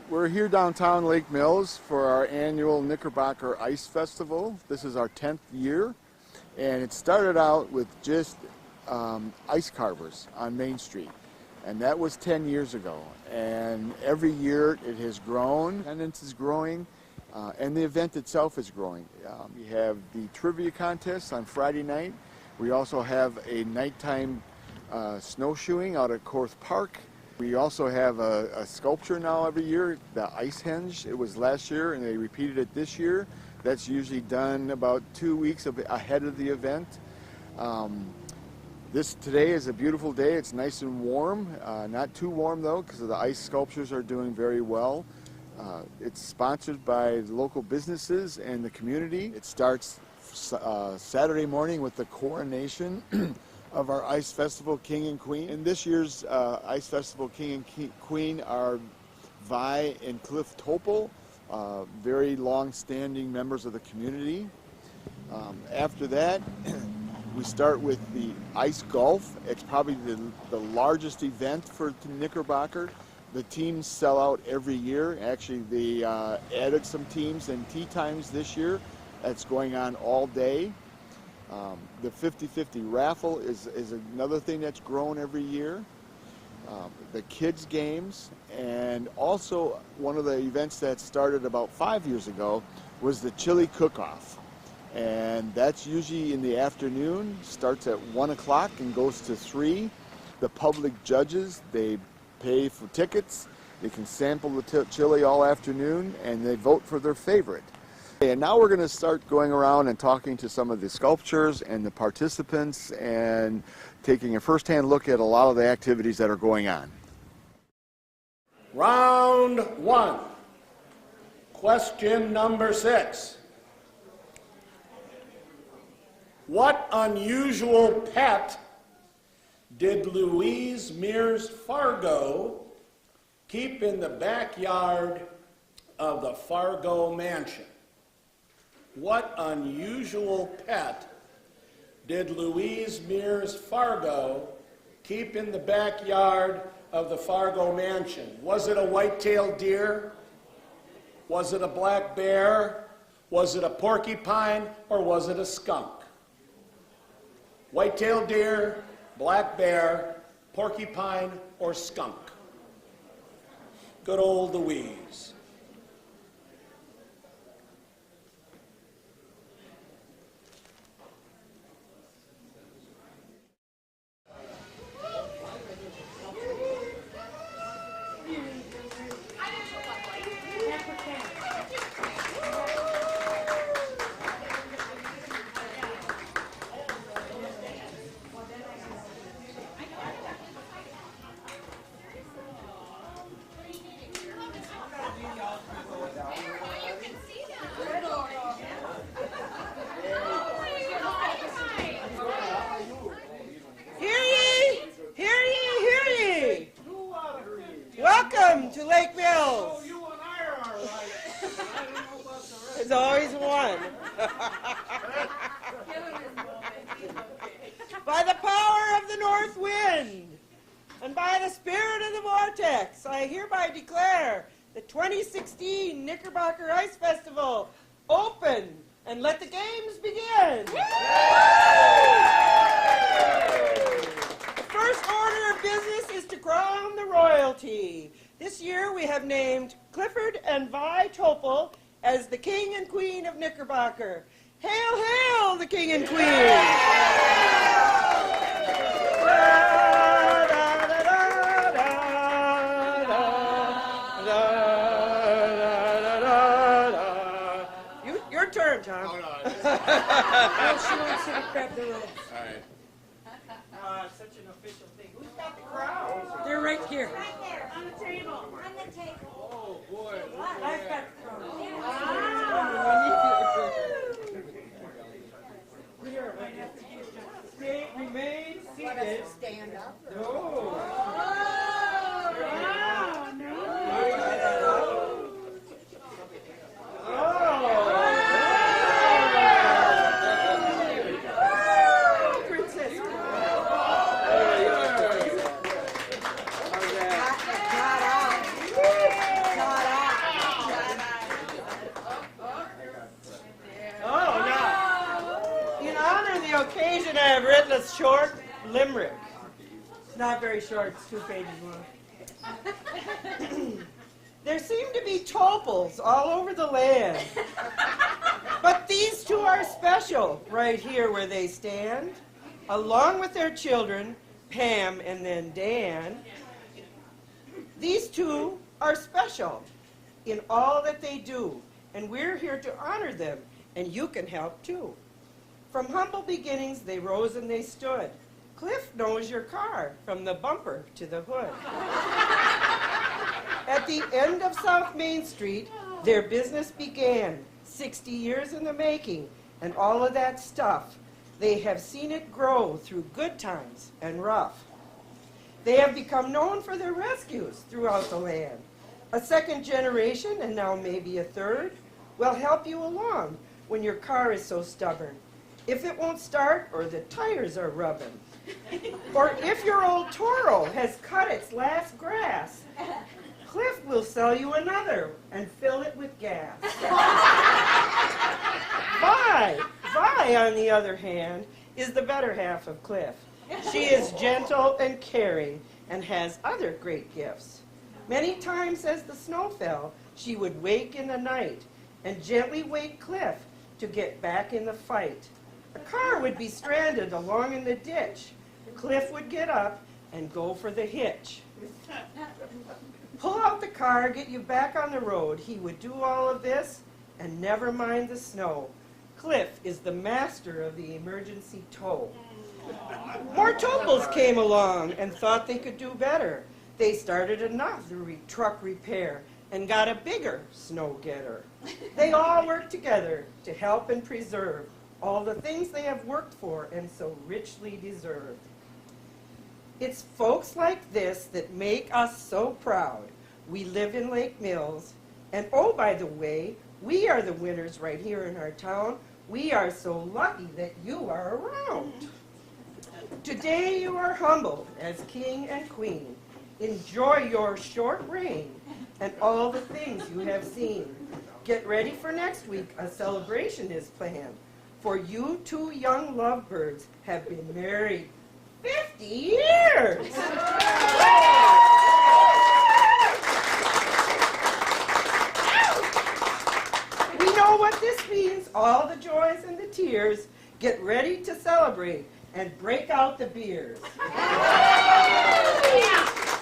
We're here downtown Lake Mills for our annual Knickerbocker Ice Festival. This is our 10th year, and it started out with just ice carvers on Main Street, and that was 10 years ago. And every year it has grown, attendance is growing, and the event itself is growing. We have the trivia contest on Friday night. We also have a nighttime snowshoeing out at Korth Park. We also have a sculpture now every year, the Ice Henge. It was last year and they repeated it this year. That's usually done about 2 weeks ahead of the event. Today is a beautiful day. It's nice and warm, not too warm though, because the ice sculptures are doing very well. It's sponsored by local businesses and the community. It starts Saturday morning with the coronation of our Ice Festival King and Queen. And this year's Ice Festival King and Queen are Vi and Cliff Topol, very long-standing members of the community. After that, we start with the ice golf. It's probably the largest event for Knickerbocker. The teams sell out every year. Actually, they added some teams and tee times this year. That's going on all day. The 50-50 raffle is another thing that's grown every year. The kids games, and also one of the events that started about 5 years ago was the chili cook-off. And that's usually in the afternoon, starts at 1 o'clock and goes to 3. The public judges, they pay for tickets. They can sample the chili all afternoon and they vote for their favorite. And now we're going to start going around and talking to some of the sculptures and the participants and taking a first-hand look at a lot of the activities that are going on. Round 1. Question number 6. What unusual pet did Louise Mears Fargo keep in the backyard of the Fargo mansion? What unusual pet did Louise Mears Fargo keep in the backyard of the Fargo mansion? Was it a white-tailed deer? Was it a black bear? Was it a porcupine? Or was it a skunk? White-tailed deer, black bear, porcupine, or skunk? Good old Louise. Welcome to Lake Mills. Oh, you and I are all right. I don't know about the rest. There's always one. By the power of the north wind and by the spirit of the vortex, I hereby declare the 2016 Knickerbocker Ice Festival open and let the games begin. The first order of business is to crown the royalty. This year we have named Clifford and Vi Topol as the King and Queen of Knickerbocker. Hail, hail, the King and Queen! Your turn, Tom. Oh, no. She wants to grab the ropes. All right. Such an official thing. Who's got the crown? They're right here. Right there, on the table. On the table. Oh, boy. I've got the crown. Here, remain seated. Stand up. No. Got out. a short limerick. It's not very short, it's 2 pages long. There seem to be topals all over the land, but these two are special right here where they stand, along with their children, Pam and then Dan. These two are special in all that they do, and we're here to honor them, and you can help too. From humble beginnings, they rose and they stood. Cliff knows your car from the bumper to the hood. At the end of South Main Street, their business began, 60 years in the making, and all of that stuff. They have seen it grow through good times and rough. They have become known for their rescues throughout the land. A second generation, and now maybe a third, will help you along when your car is so stubborn. If it won't start or the tires are rubbing, or if your old Toro has cut its last grass, Cliff will sell you another and fill it with gas. Vi, on the other hand, is the better half of Cliff. She is gentle and caring and has other great gifts. Many times as the snow fell, she would wake in the night and gently wake Cliff to get back in the fight. A car would be stranded along in the ditch. Cliff would get up and go for the hitch. Pull out the car, get you back on the road. He would do all of this and never mind the snow. Cliff is the master of the emergency tow. More topals came along and thought they could do better. They started another truck repair and got a bigger snow getter. They all worked together to help and preserve all the things they have worked for and so richly deserve. It's folks like this that make us so proud. We live in Lake Mills, and oh, by the way, we are the winners right here in our town. We are so lucky that you are around. Today you are humbled as king and queen. Enjoy your short reign and all the things you have seen. Get ready for next week. A celebration is planned. For you two young lovebirds have been married 50 years! We know what this means, all the joys and the tears. Get ready to celebrate and break out the beers.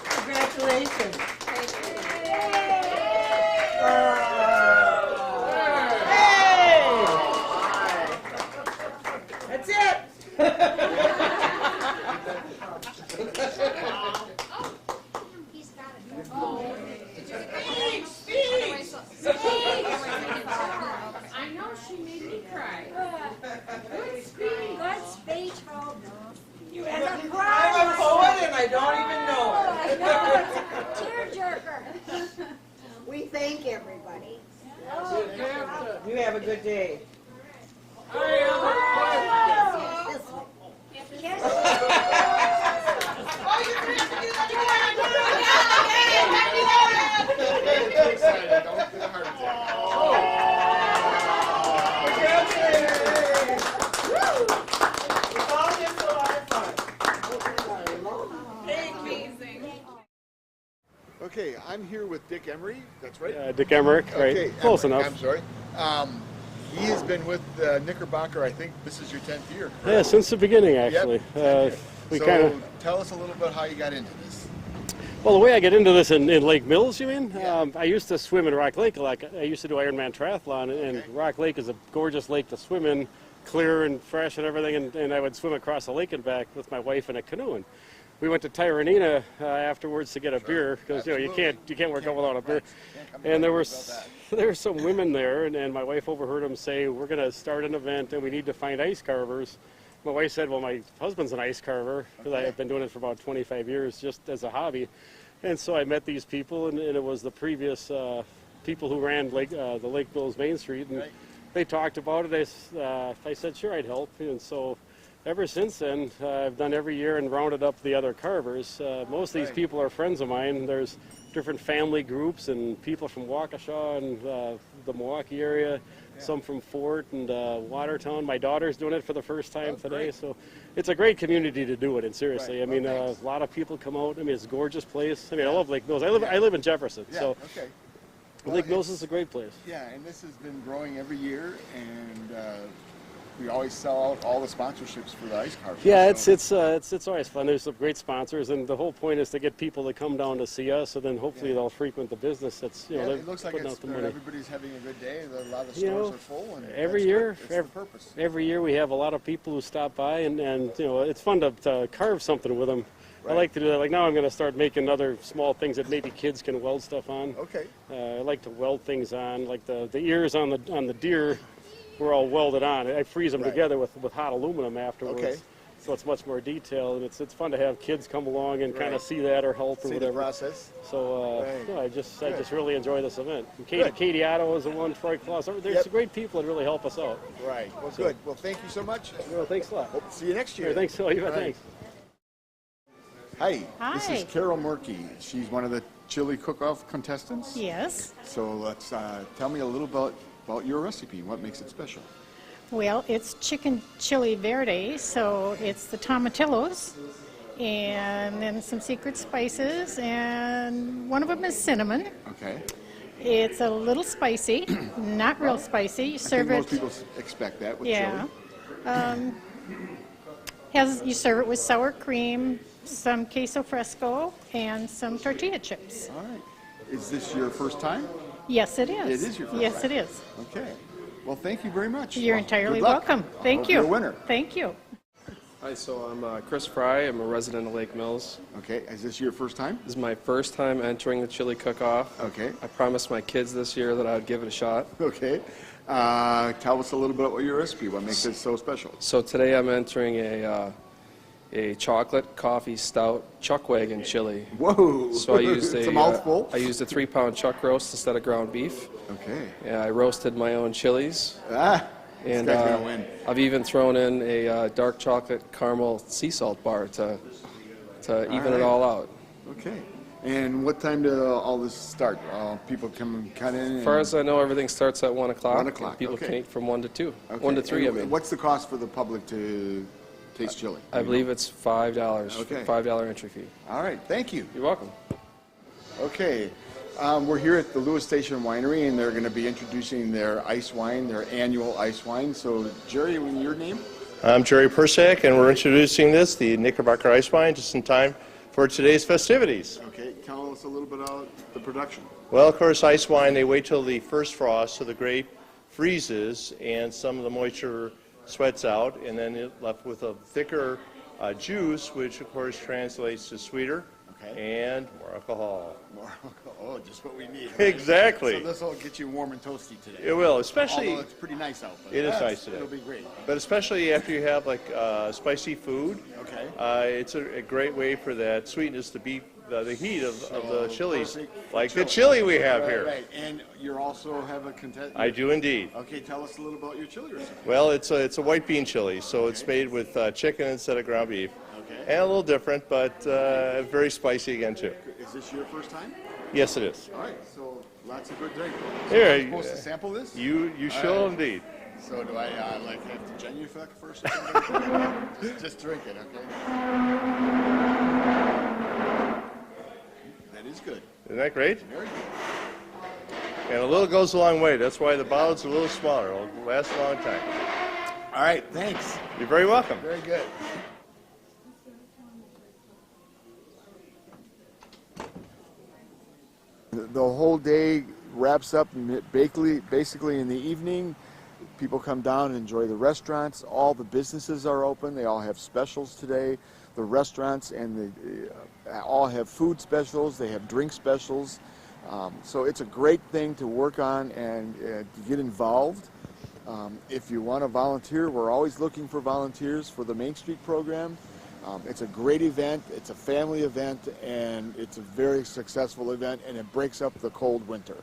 Congratulations. That's it. I know she made me cry. Good speech. Good speech, Hope. I'm a poet and I don't even know it. It's a tearjerker. We thank everybody. You have a good day. Okay, I'm here with Dick Emery. That's right. Dick Emmerich, right? Okay, Close Emmerich, enough. I'm sorry. He has been with Knickerbocker. I think this is your 10th year. Correct? Yeah, since the beginning, actually. Yep. We So kind of. tell us a little bit how you got into this. Well, the way I get into this in Lake Mills, you mean? Yeah. I used to swim in Rock Lake a lot. I used to do Ironman triathlon, and Okay. Rock Lake is a gorgeous lake to swim in, clear and fresh and everything. And I would swim across the lake and back with my wife in a canoe. And we went to Tyranina afterwards to get a beer because you can't work out without a beer. And there were some women there, and my wife overheard them say, "We're going to start an event, and we need to find ice carvers." My wife said, "Well, my husband's an ice carver because I've been doing it for about 25 years just as a hobby." And so I met these people, and it was the previous people who ran the Lake Mills Main Street, and they talked about it. I said, "Sure, I'd help." And so ever since then, I've done every year and rounded up the other carvers. Most of these people are friends of mine. There's different family groups and people from Waukesha and the Milwaukee area, some from Fort and Watertown. My daughter's doing it for the first time today, so it's a great community to do it in. Seriously, Right. I mean, Well, a thanks. lot of people come out. I mean, it's a gorgeous place. I mean, I love Lake Mills. I live in Jefferson, Yeah, so okay. Lake Mills it's- is a great place. Yeah, and this has been growing every year, and we always sell out all the sponsorships for the ice carvers. Yeah, so- it's always fun. There's some great sponsors, and the whole point is to get people to come down to see us, and then hopefully they'll frequent the business. That's Yeah, they're it looks like putting it's, out the money. everybody's having a good day. A lot of the You stores know, are full, and every that's year, good. It's the purpose. every year we have a lot of people who stop by, and you know, it's fun to carve something with them. I Right. like to do that. Like now, I'm going to start making other small things that maybe kids can weld stuff on. Okay. I like to weld things on, like the ears on the deer were all welded on. I freeze them Right. together with hot aluminum afterwards. Okay. So it's much more detailed, and it's fun to have kids come along and kind Right. of see that or help or See the whatever. process. So Right. no, I just Good. really enjoy this event. And Good. Katie Otto is the one, Troy Claus. There's Yep. great people that really help us out. Right. Well, good. Well, thank you so much. Well, thanks a lot. Hope to see you next year. Sure, thanks. Oh, you bet, All right. thanks. Hi. This is Hi. Carol Murky. She's one of the chili cook-off contestants. Yes. So let's tell me a little about your recipe. What makes it special? Well, it's chicken chili verde, so it's the tomatillos, and then some secret spices, and one of them is cinnamon. Okay. It's a little spicy, not real spicy. You I think serve most it, people expect that with yeah. chili. You serve it with sour cream, some queso fresco, and some tortilla chips. All right. Is this your first time? Yes, it is. It is your first Yes, time. it is. Okay. Well, thank you very much. You're Well, entirely good luck. welcome. I Thank hope you. You're a winner. Thank you. Hi, so I'm Chris Fry. I'm a resident of Lake Mills. Okay. Is this your first time? This is my first time entering the chili cook-off. Okay. I promised my kids this year that I would give it a shot. Okay. Tell us a little bit about your recipe. What makes it so special? So today I'm entering a chocolate coffee stout chuck wagon chili. Whoa. So I used it's a mouthful. I used a 3-pound chuck roast instead of ground beef. Okay. Yeah, I roasted my own chilies. This And guy's gonna win. I've even thrown in a dark chocolate caramel sea salt bar to even right. it all out. Okay. And what time did all this start? People come and cut in? As far as I know, everything starts at 1 o'clock. 1 o'clock, and people okay. can eat from 1 to 2. Okay. 1 to 3, I And mean. What's the cost for the public to taste chili? I believe it's $5. Okay. $5 entry fee. All right. Thank you. You're welcome. Okay. We're here at the Lewis Station Winery, and they're going to be introducing their ice wine, their annual ice wine. So, Jerry, your name? I'm Jerry Persak, and we're introducing this, the Knickerbocker Ice Wine, just in time for today's festivities. Okay. Tell us a little bit about the production. Well, of course, ice wine, they wait till the first frost so the grape freezes and some of the moisture sweats out, and then it left with a thicker juice, which of course translates to sweeter Okay. and more alcohol. Oh, just what we need. Exactly. So this will get you warm and toasty today. It will, especially, Although it's pretty nice out. But It is yes, nice today. It'll be great. but especially after you have like spicy food. Okay. It's a great way for that sweetness to beat the heat of the chilies, perfect for like the chili we have Right, here. right. And you also have a contest. I do indeed. Okay, tell us a little about your chili recipe. Well, it's a white bean chili, so it's made with chicken instead of ground beef. Okay. And a little different, but very spicy again too. Is this your first time? Yes, it is. All right, so lots of good drink. Here, I'm supposed to sample this? You shall right. indeed. So do I like have to genuflect first or something? Just drink it, okay? That is good. Isn't that great? Very good. And a little goes a long way. That's why the bottle's a little smaller. It'll last a long time. All right, thanks. You're very welcome. Very good. The whole day wraps up basically in the evening. People come down and enjoy the restaurants. All the businesses are open. They all have specials today. The restaurants and all have food specials. They have drink specials. So it's a great thing to work on and to get involved. If you want to volunteer, we're always looking for volunteers for the Main Street program. It's a great event, it's a family event, and it's a very successful event, and it breaks up the cold winter.